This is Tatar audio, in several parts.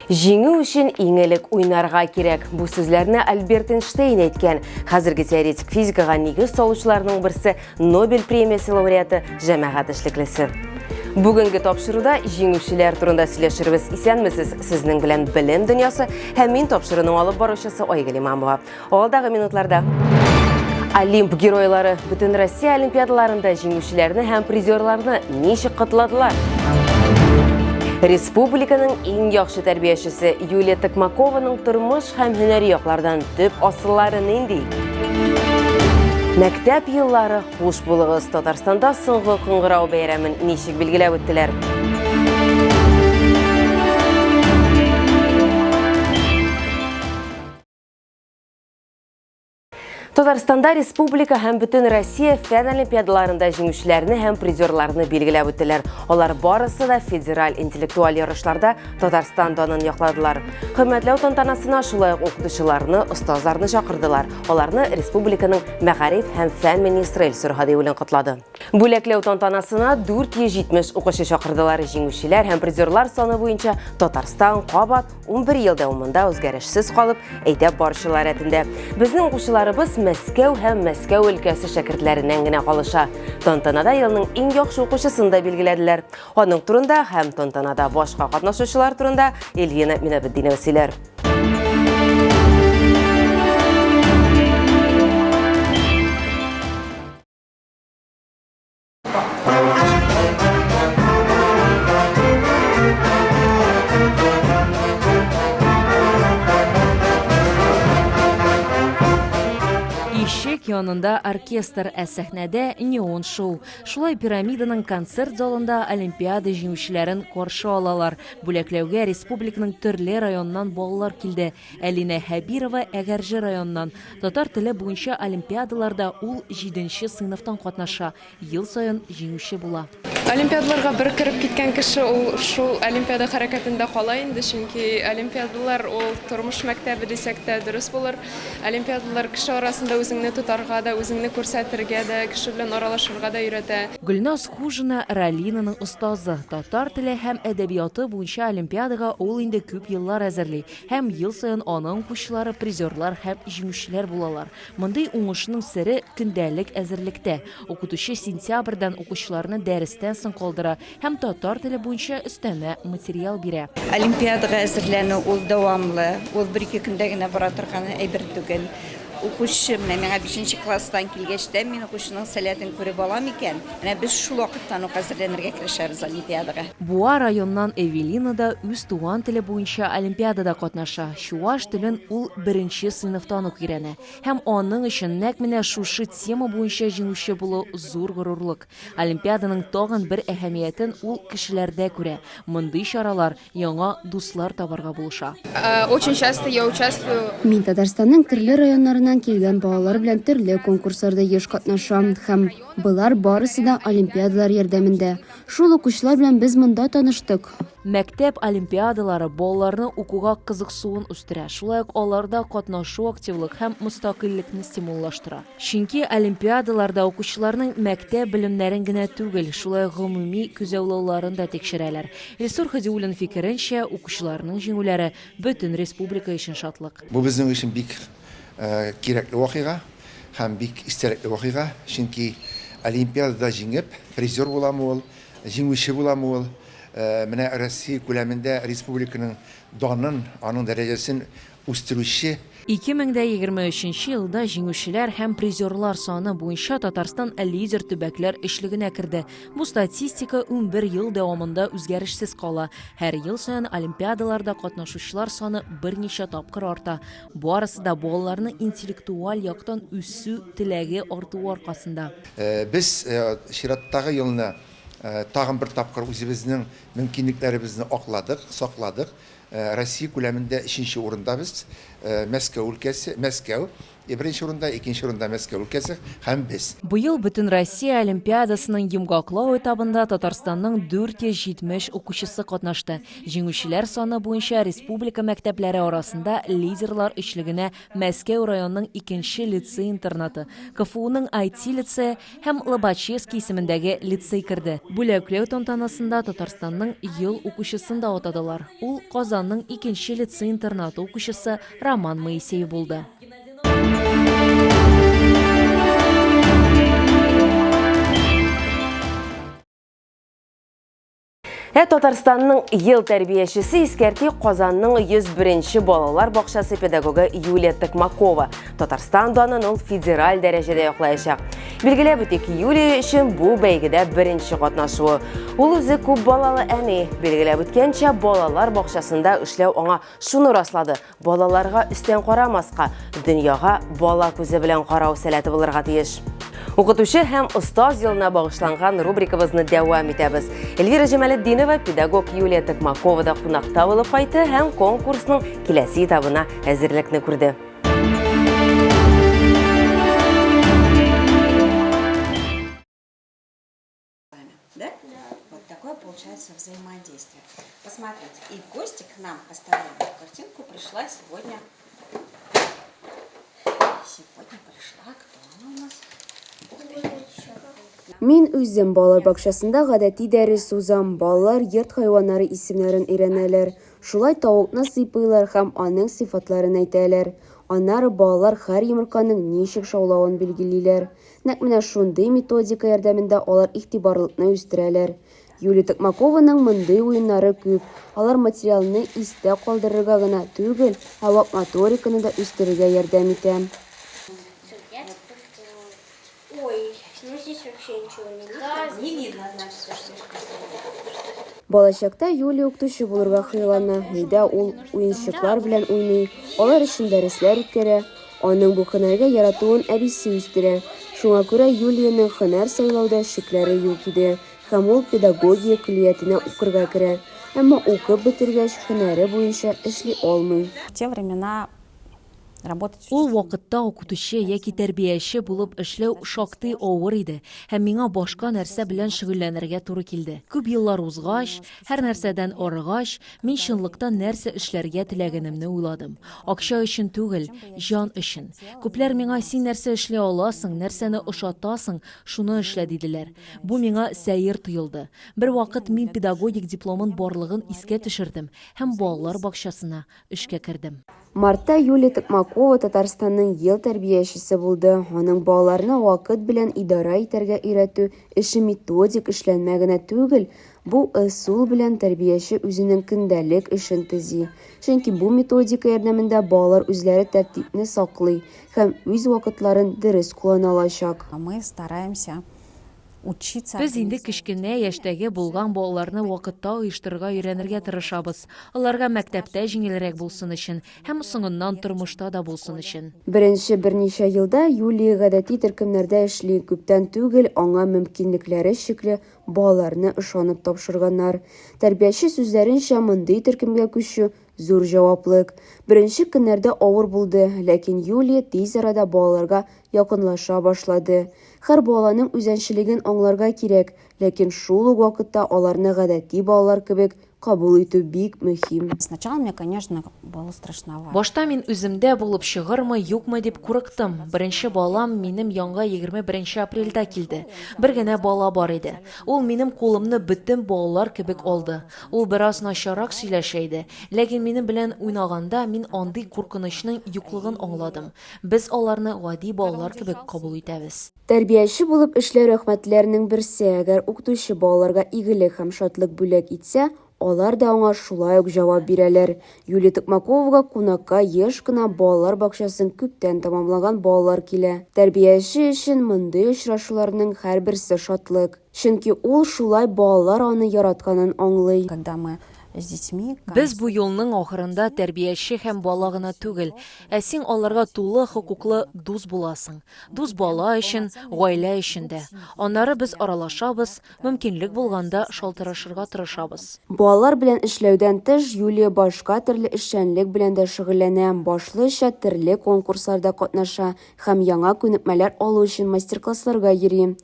Жеңу үшін еңелік ойнарға керек. Бұл сөзлеріне Альберт Эйнштейн әйткен. Қазіргі теоретик физикаға негіз салушыларының бірісі Нобель премиясы лауреаты Жәмәғат Ішлеклісі. Бүгінгі тапшыруда жеңушілер турында сөйлешербіз. Исәнмісіз, сізнің білен білім дүниясы һәм мен тапшырының алып барушысы Айгөл Имамова. Алдағы минутларда Олимп геройлары бүтін Россия олимпиадаларында жеңушілерні һәм призерларны нешік құтладылар? Республиканың ең яхшы тәрбиешісі Юлия Токмакованың тұрмыш һәм һөнәри яклардан төп асыллары нинди? Мәктәп еллары хуш булыгыз. Татарстанда соңгы кыңгырау бәйрәмен ничек билгеләп үттеләр? Татарстанда республика һәм бүтін Россия фән олимпиадаларында жеңүчеләрне һәм призерларны билгеләп үттеләр. Алар барысы да федераль интеллектуаль ярышларда Татарстан данын якладылар. Хөрмәтләү тантанасына шулай ук укытучыларны, остазларны чакырдылар. Аларны республиканың мәгариф һәм фән министры Илсур Һадиуллин котлады. Бүләкләү тантанасына 470 укучы чакырдылар. Жеңүчеләр һәм призерлар саны буенча Татарстан кабат 11 ел дәвамында үзгәрешсез калып, әйдәп баручылар рәтендә. Безнең укучыларыбыз Мәскәү һәм Мәскәү өлкәсе шәкертләреннән генә калыша. Тантанада елның иң яхшы укучысын да билгеләделәр. Аның турында һәм тантанада башка катнашучылар турында Эльвина Минабетдинова сөйләр. Янында оркестр, ә сәхнәдә неон шоу. Шулай пирамиданың концерт залында олимпиада җиңүчеләрен каршы алалар. Бүләкләүгә республиканың төрле районнан балалар килде. Әлинә Хәбирова Әгәрҗе районнан. Татар теле буенча олимпиадаларда ул 7нче сыйныфтан катнаша. Ел саен җиңүче була. Олимпиадаларга бер киреп киткән кеше ул шул олимпиада хәрәкәтендә кала инде, чөнки олимпиадалар ул тормыш мәктәбе дисәк тә дөрес булыр. Олимпиадалар кеше арасында үзеңне тотарга да, үзеңне күрсәтергә дә, кеше белән аралашырга да өйрәтә. Гөлназ Хужина Ралинаның остазы. Татар теле һәм әдәбияты буенча олимпиадага ул инде күп еллар әзерли. Һәм ел саен аның укучылары призерлар һәм җиңүчеләр булалар. Мондый уңышның сере көндәлек әзерлектә. Укытучы сентябрьдән укучыларны дәрестән соң калдыра һәм татар теле буенча өстәмә материал бирә. Олимпиадага әзерләнү ул дәвамлы, ул 1-2 көндә генә бара торган әйбер түгел. Укучы менә 5нче класстан килгәчтә мин укучының сәләтен күреп алам икән. Менә без шул вакыттан ук әзерләнергә керешәбез олимпиадага. Буа районнан Эвелина да үз туган теле буенча олимпиадада катнаша. Чуаш телен ул 1нче сыйныфтан ук өйрәнә. Һәм аның өчен нәкъ менә шушы тема буенча җиңүче булу зур горурлык. Олимпиаданың тагын бер әһәмиятен ул кешеләрдә күрә. Мондый чаралар яңа дуслар табарга булыша. Очень часто я участвую. Мин Татарстанның төрле районнарыннан килгән балалар белән төрле конкурсларда еш катнашам һәм булар барысы да олимпиадалар ярдәмендә. Шул укучылар белән без монда таныштык. Мәктәп олимпиадалары балаларны укуга кызыксуын үстерә. Шулай ук аларда катнашу активлык һәм мөстәкыйльлекне стимуллаштыра. Чөнки олимпиадаларда укучыларның мәктәп белемнәрен генә түгел, шулай гомуми күзәллауларын да тикшерәләр. Илсур Һадиуллин фикеренчә, укучыларның җиңүләре бөтен республика өчен шатлык. Бу безнең өчен бик кирәкле вакыйга һәм бик истәлекле вакыйга, чөнки олимпиадада җиңеп, призер буламы ул, җиңүче буламы ул, менә Россия күләмендә республиканың данын, аның дәрәҗәсен үстерүче. 2023 елда җиңүчеләр һәм призерлар саны буенча Татарстан лидер төбәкләр эшлегенә керде. Бу статистика 11 ел дәвамында үзгәрешсез кала. Һәр ел саен олимпиадаларда катнашучылар саны берничә тапкыр арта. Барысы да балаларның интеллектуаль яктан үсү теләге артуы аркасында. Без чираттагы елны тагын бер тапкыр үзебезнең мөмкинлекләребезне акладык, сакладык. Россия күләмендә 3нче урындабыз. Мәскәү өлкәсе, Мәскәү, беренче урында, икенче урында Мәскәү өлкәсе һәм без. Быел Бөтен Россия Олимпиадасының йомгаклау этабында Татарстанның 470 укучысы катнашты. Җиңүчеләр саны буенча республика мәктәпләре арасында лидерлар өчлегенә Мәскәү районының 2нче лицей-интернаты, КФУның IT лицейы һәм Лобачевский исемендәге лицей керде. Бүләкләү тантанасында Татарстанның ел укучысын да атадылар. Ул Казанның 2нче лицей-интернаты укучысы Роман Моисеев булды. Татарстанның ел тәрбиешісі искәрти Казанның 101-ші балалар бақшасы педагогы Юлия Токмакова. Татарстан данын ул федераль дәрәҗәдә яклаячак. Билгеләп үтик, Юлия өчен бу бәйгедә беренче катнашуы. Ул үзе күп балалы әни. Билгеләп үткәнчә, балалар бакчасында эшләү аңа шуны раслады: балаларга өстән карамаска, дөньяга бала күзе белән карау сәләте булырга тиеш. Укытучы һәм остаз елына багышланган рубрикабызны дәвам итәбез. Эльвира Җамалетдинова, педагог Юлия Токмакова да кунакта булып кайтты һәм конкурсның киләсе этабына әзерлекне күрде. Да? Вот такое получается взаимодействие. Посмотрите, и в гости к нам поставленную картинку пришла сегодня. Пришла, кто она у нас? Мин үзем балалар бакчасында гадәти дәрес узам. Балалар йорт хайваннары исемнәрен өйрәнәләр. Шулай тавыкны сыйпыйлар һәм аның сыйфатларын әйтәләр. Аннары балалар һәр йомырканың ничек шаулавын билгелиләр. Нәкъ менә шундый методика ярдәмендә алар игътибарлыкны үстерәләр. Юлия Токмакованың мондый уеннары күп. Алар материалны истә калдырырга гына түгел, ә моториканы да үстерергә ярдәм итә. Ой, ну здесь вообще ничего не видно. Не видно, значит, Балачакта Юлия укытучы булырга хыяллана. Өйдә ул уенчыклар белән уйный, алар өчен дәресләр үткәрә. Аның бу һөнәргә яратуын әбисе үстерә. Шуңа күрә Юлияның һөнәр сайлауда шикләре юк иде. Һәм ул педагогия көллиятенә укырга керә. Әмма укып бетергәч һөнәре буенча эшли алмый. В те времена работать Ул вакытта укытучы яки тәрбияче булып эшләү шактый авыр иде һәм миңа башка нәрсә белән шөгыльләнергә туры килде. Күп еллар узгач, һәр нәрсәдән арыгач, мин чынлыкта нәрсә эшләргә теләгәнемне уйладым. Акча өчен түгел, җан өчен. Күпләр миңа син нәрсә эшли аласың, нәрсәне ошатасың, шуны эшлә диделәр. Бу миңа сәер тоелды. Бер вакыт мин педагогик дипломын барлыгын искә төшердем һәм балалар бакчасына эшкә кердем. Мартта Юлия Токмакова Татарстанның ел тәрбиячесе булды. Аның балаларны вакыт белән идара итәргә өйрәтү эше методик эшләнмә генә түгел, бу ысул белән тәрбияче үзенең көндәлек эшен төзи. Чөнки бу методика ярдәмендә балалар үзләре тәртипне саклый һәм үз вакытларын дөрес куллана алачак. мы стараемся учиться. Без инде кичкенә яшьтәге булган балаларны вакытта оештырырга өйрәнергә тырышабыз. Аларга мәктәптә җиңелрәк булсын өчен һәм соңыннан тормышта да булсын өчен. Берничә елда Юлия гадәти төркемнәрдә эшли. Күптән түгел аңа мөмкинлекләре шикле балаларны ышанып тапшырганнар. Тәрбияче сүзләренчә, мондый төркемгә күчү зур җаваплык. Беренче көннәрдә авыр булды, ләкин Юлия тиз арада балаларга якынлаша башлады. Һәр баланың үзенчелеген аңларга кирәк, ләкин шул ук вакытта аларны гадәти балалар кебек кабул итү бик мөһим. Сначала мне, конечно, было страшновато. Башта мин үземдә булып чыгырмы, юкмы дип курыктым. Беренче балам минем янга 21 апрельдә килде. Бер генә бала бар иде. Ул минем кулымны бөтен балалар кебек алды. Ул бераз начарак сөйләшә иде, ләкин минем белән уйнаганда мин андый куркынычның юклыгын аңладым. Без аларны гади балалар кебек кабул итәбез. Тәрбияче булып эшләү рәхмәтләренең берсе, әгәр укытучы балаларга игелек һәм шатлык бүләк итсә, алар да аңа шулай ук җавап бирәләр. Юлия Токмаковага кунакка еш кына балалар бакчасын күптән тамамлаган балалар килә. Тәрбияче өчен мондый очрашуларның һәрберсе шатлык. Чөнки ул шулай балалар аны яратканын аңлый. Когда мы с детьми. Без бу юлның ахырында тәрбияче һәм бала гына түгел, ә син аларга тулы хокуклы дус буласың. Дус бала өчен, гаилә өчен дә. Аннары без аралашабыз, мөмкинлек булганда шалтырышырга тырышабыз. Балалар белән эшләүдән тыш, Юлия башка төрле эшчәнлек белән дә шөгыльләнә. Башлыча төрле конкурсларда катнаша һәм яңа күнекмәләр алу өчен мастер-классларга йөри.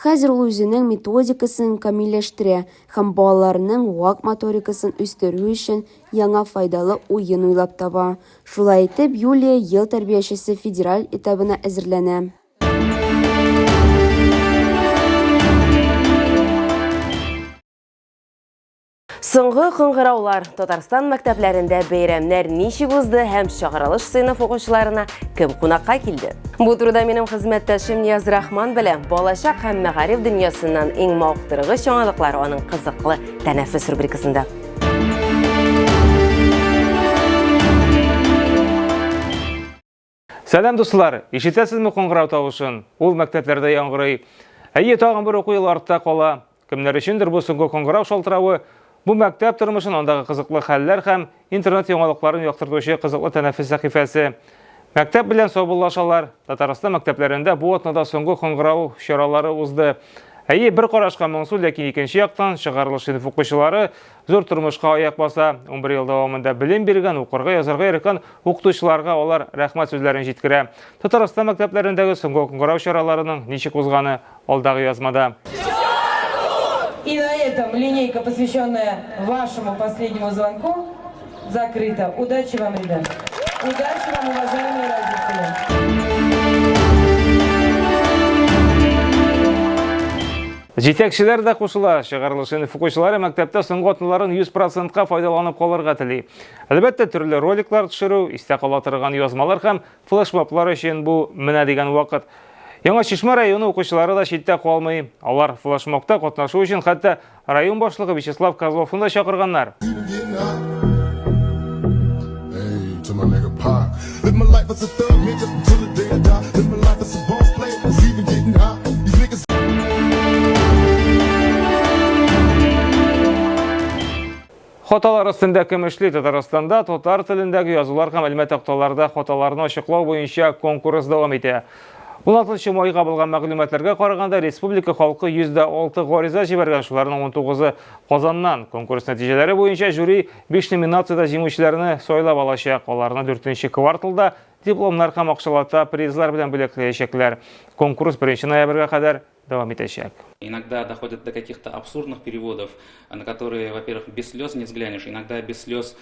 Хәзер ул үзенең методикасын камилләштерә һәм балаларның вак моторикасын үстерү өчен яңа файдалы уен уйлап таба. Шулай итеп, Юлия ел тәрбиячесе федераль этабына әзерләнә. Соңгы кыңгыраулар Татарстан мәктәпләрендә бәйрәмнәр ничек узды һәм чыгарылыш сыйныф укучыларына кем кунакка килде? Бу турыда минем хезмәттәшем Нияз Рахман белән балачак һәм мәгариф дөньясыннан иң мавыктыргыч яңалыклар аның кызыклы тәнәфес рубрикасында. Сәлам дуслар, ишетәсезме кыңгырау тавышын? Ул мәктәпләрдә яңгырый. Әйе, тагын бер уку елы артта кала. Кемнәр өчендер бу соңгы кыңгырау шалтырауы бу мәктәп тормышын, андагы кызыклы хәлләр һәм интернет яңалыкларын яктыртучы кызыклы тәнәфес сәхифәсе. Мәктәп белән саубуллашалар. Татарстан мәктәпләрендә бу атнада соңгы кыңгырау чаралары узды. Әйе, бер карашка моңсу, ләкин икенче яктан чыгарылыш сыйныф укучылары зур тормышка аяк баса. 11 ел дәвамында белем биргән, укырга, язарга өйрәткән укытучыларга алар рәхмәт сүзләрен җиткерә. Татарстан мәктәпләрендәге соңгы кыңгырау чараларының ничек узганы алдагы язмада. И на этом линейка, посвященная вашему последнему звонку, закрыта. Удачи вам, ребят. Удачи вам, уважаемые родители. Җитәкчеләр дә кушыла. Чыгарылыш сыйныф укучылары мәктәптә соңгы атналарын 100%-ка файдаланып калырга тели. Әлбәттә, төрле роликлар төшерү, истә кала торган язмалар һәм флешмоблар өчен бу менә дигән вакыт. Яңа Чишмә районы укучылары да читтә калмый. Алар флешмобта катнашу өчен хәтта район башлыгы Вячеслав Козловны да чакырганнар. Хаталар өстендә кем эшли? Татарстанда татар телендәге язулар һәм мәгълүмат такталарда хаталарны ачыклау буенча конкурс дәвам итә. 16 майга булган мәгълүматларга караганда республика халкы 106 гариза җибәргән, шуларның 19-ы Казаннан. Конкурс нәтиҗәләре буенча жюри 5 номинациядә җиңүчеләрне сайлап алачак. Аларны 4-нче кварталда дипломнар һәм акчалата призлар белән бүләкләячәкләр. Конкурс 1 ноябрьгә кадәр дәвам итәчәк. Иногда доходит до каких-то абсурдных переводов, на которые, во-первых, без слез не взглянешь, иногда без слез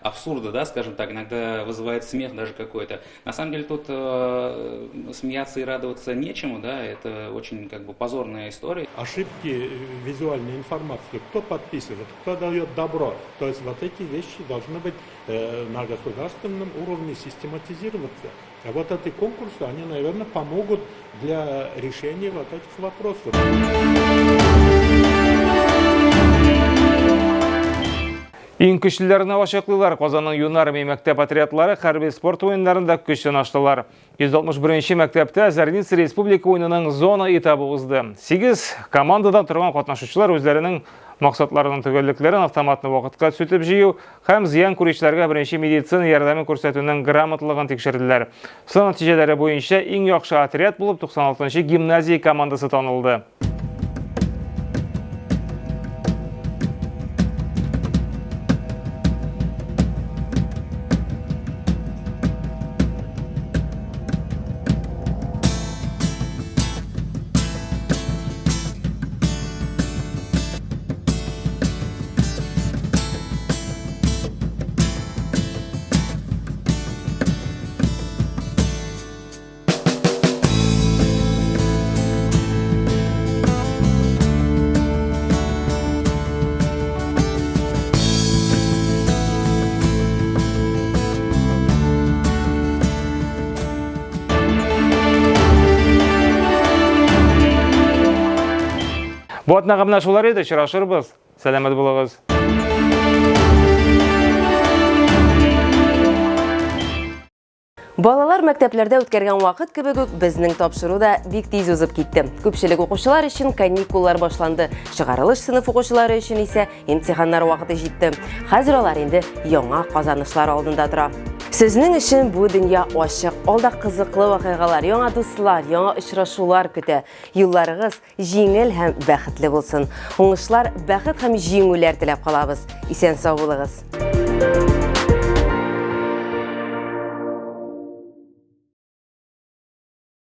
абсурда, да, скажем так, иногда вызывает смех даже какой-то. На самом деле тут смеяться и радоваться нечему, да, это очень как бы позорная история. Ошибки визуальной информации, кто подписывает, кто дает добро, то есть вот эти вещи должны быть на государственном уровне систематизироваться. А вот эти конкурсы, они, наверное, помогут для решения вот этих вопросов. Иң көчлеләрне ачыклыйлар. Казанның юнар мәктәп отрядлары хәрби спорт уеннарында көч сынаштылар. 161-нче мәктәптә Зарница республика уенының зона этабы узды. 8 командадан торган катнашучылар үзләренең максатларының төгәллекләрен автоматны вакытка сүтеп җыю һәм зыян күрүчеләргә беренче медицина ярдәме күрсәтүнең грамотлыгын тикшерделәр. Сан нәтиҗәләре буенча иң яхшы отряд булып 96-нчы гимназия командасы танылды. Бу атнага менә шулар иде, очрашырбыз. Сәламәт булыгыз. Балалар мәктәпләрдә үткәргән вакыт кебек үк безнең тапшыру да бик тиз узып китте. Күпчелек укучылар өчен каникуллар башланды. Чыгарылыш сыйныф укучылары өчен исә имтиханнар вакыты җитте. Хәзер алар инде яңа казанышлар алдында тора. Сезнең өчен бу дөнья ачык, алда кызыклы вакыйгалар, яңа дуслар, яңа очрашулар көтә. Юлларыгыз җиңел һәм бәхетле булсын. Уңышлар, бәхет һәм җиңүләр теләп калабыз. Исән сау булыгыз.